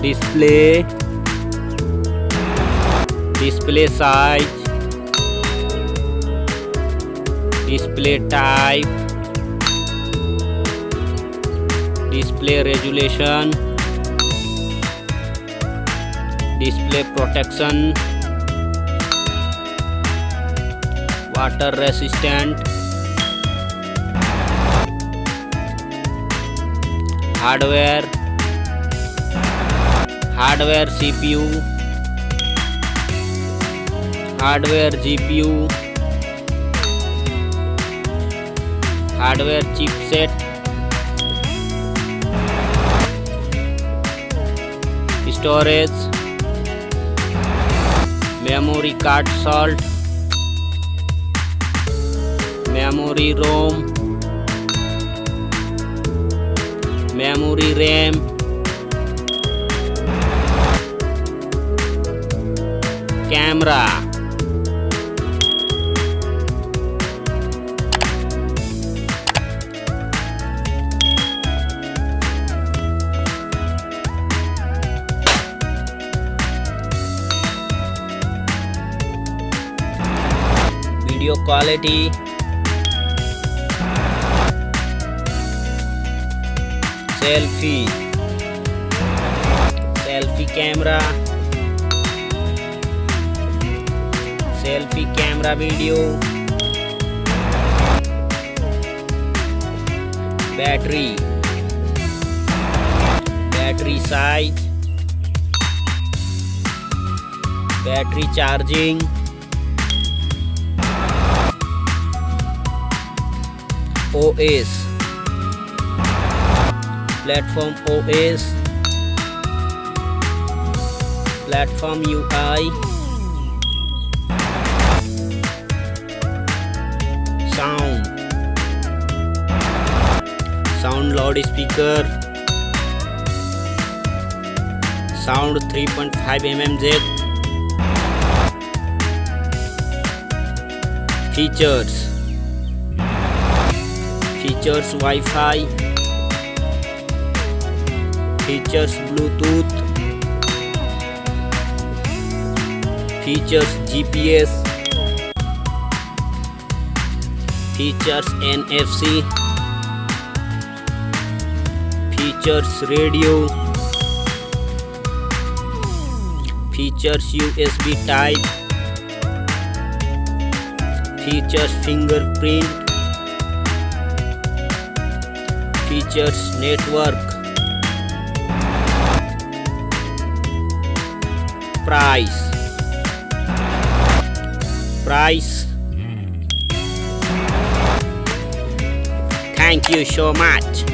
display, display size, display type, display resolution, display protection, water resistant, hardware CPU, hardware GPU, hardware chipset, storage, memory card slot, memory ROM, memory RAM, camera, video quality, selfie camera, selfie camera video, battery size, battery charging, OS, platform OS, platform UI, sound loudspeaker, sound 3.5 mm jack, features Wi-Fi, features Bluetooth, features GPS, features NFC, features radio, features USB type, features fingerprint, features network, price. Thank you so much.